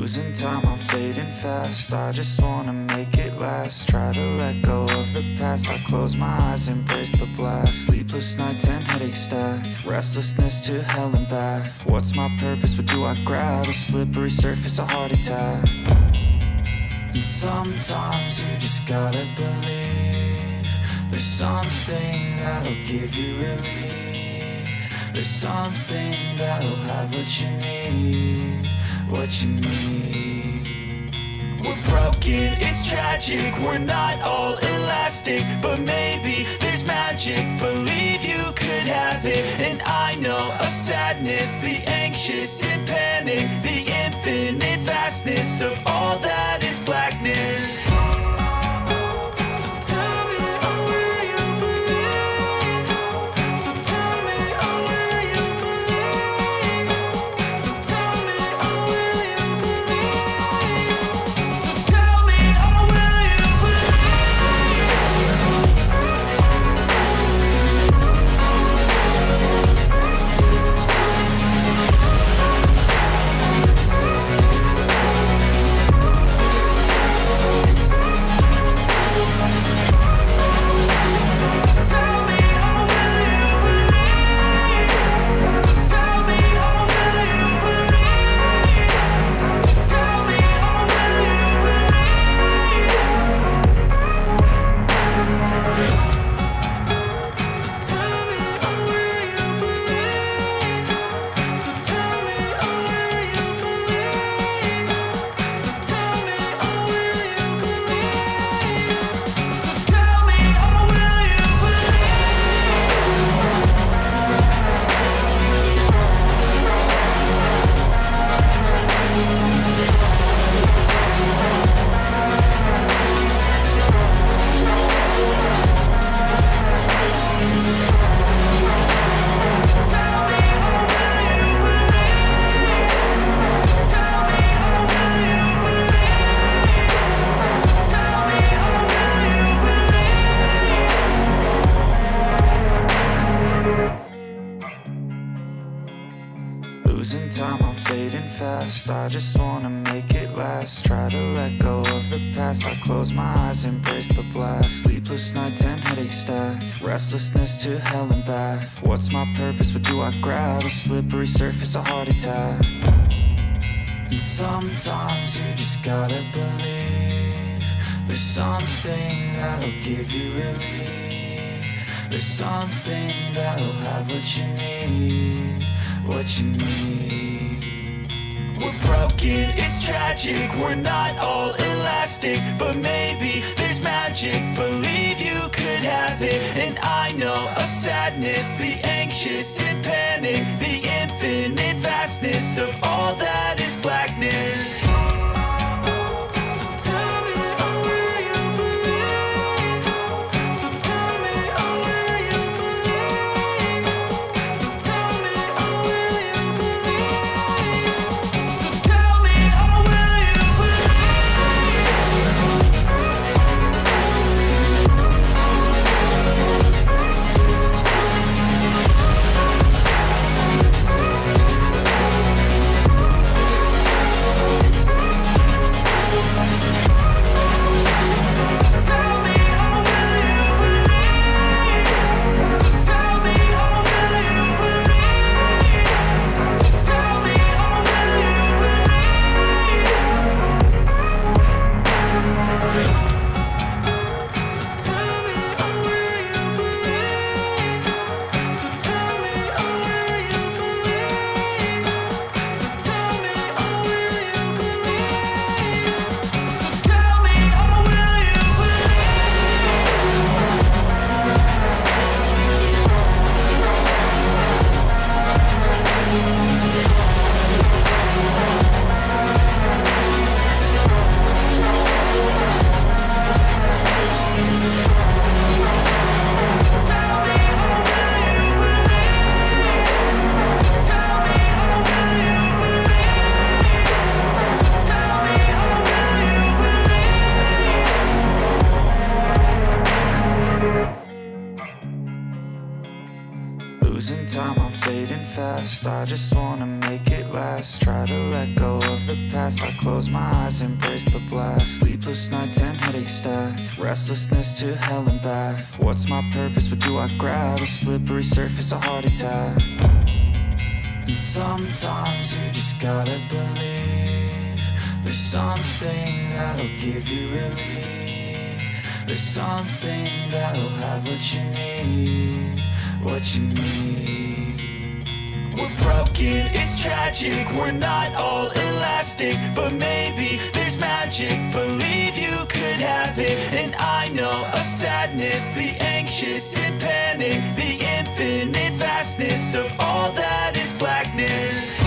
Losing time, I'm fading fast. I just wanna make it last. Try to let go of the past. I close my eyes, embrace the blast. Sleepless nights and headaches stack. Restlessness to hell and back. What's my purpose? What do I grab? A slippery surface, a heart attack. And sometimes you just gotta believe there's something that'll give you relief. There's something that'll have what you need, what you need. We're broken, it's tragic, we're not all elastic, but maybe there's magic. Believe you could have it, and I know of sadness, the anxious and panic, the infinite vastness of all that is blackness. Losing time, I'm fading fast. I just wanna make it last. Try to let go of the past. I close my eyes, embrace the blast. Sleepless nights and headaches stack. Restlessness to hell and back. What's my purpose? What do I grab? A slippery surface, a heart attack. And sometimes you just gotta believe there's something that'll give you relief. There's something that'll have what you need, what you need. We're broken, it's tragic, we're not all elastic, but maybe there's magic. Believe you could have it, and I know of sadness, the anxious and panic, the infinite vastness of all that is blackness. Losing time, I'm fading fast. I just wanna make it last. last. Try to let go of the past. I close my eyes, embrace the blast. Sleepless nights and headaches stack. Restlessness to hell and back. What's my purpose? What do I grab? A slippery surface, a heart attack. And sometimes you just gotta believe there's something that'll give you relief. There's something that'll have what you need, what you need. We're broken, it's tragic, we're not all elastic, but maybe there's magic. Believe you could have it, and I know of sadness, the anxious and panic, the infinite vastness of all that is blackness.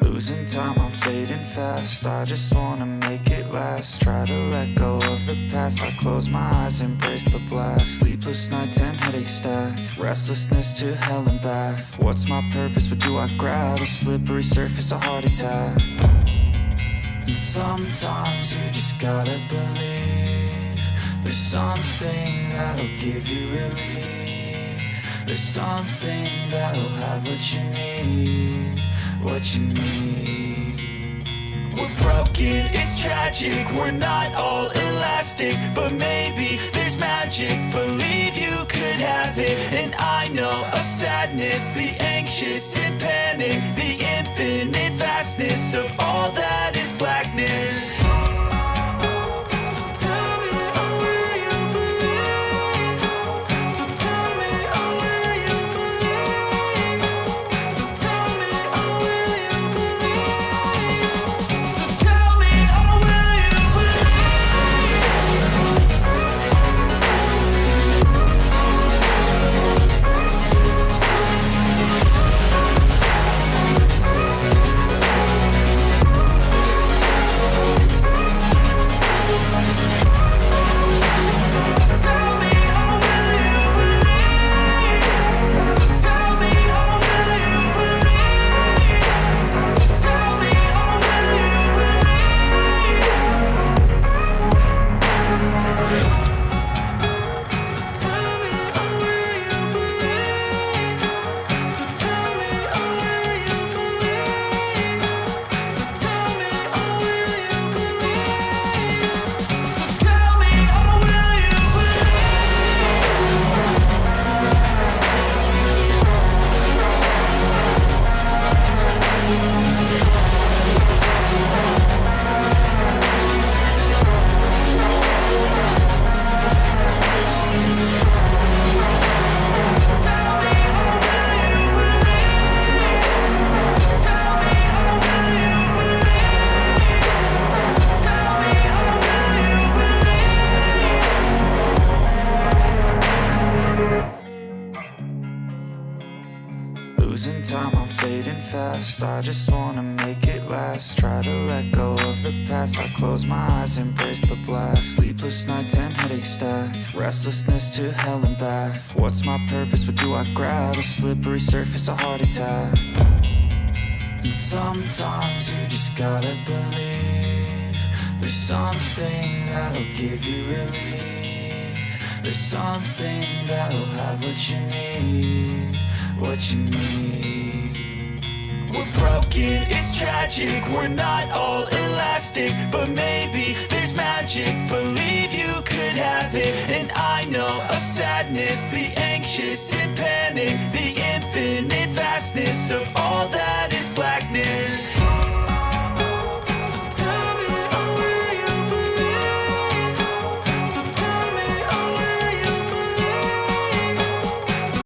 Losing time, I'm fading fast. I just wanna make it last. Try to let go of the past. I close my eyes, embrace the blast. Sleepless nights and headaches stack. Restlessness to hell and back. What's my purpose? What do I grab? A slippery surface, a heart attack. And sometimes you just gotta believe there's something that'll give you relief. There's something that'll have what you need, what you need. We're broken, it's tragic, we're not all elastic, but maybe there's magic. Believe you could have it, and I know of sadness, the anxious and panic, the infinite vastness of all that is blackness. fast, I just wanna make it last. Try to let go of the past, I close my eyes, embrace the blast. Sleepless nights and headaches stack, restlessness to hell and back. What's my purpose, what do I grab? A slippery surface, a heart attack. And sometimes you just gotta believe there's something that'll give you relief. There's something that'll have what you need, what you need. We're broken, it's tragic, we're not all elastic, but maybe there's magic, believe you could have it. And I know of sadness, the anxious and panic, the infinite vastness of all that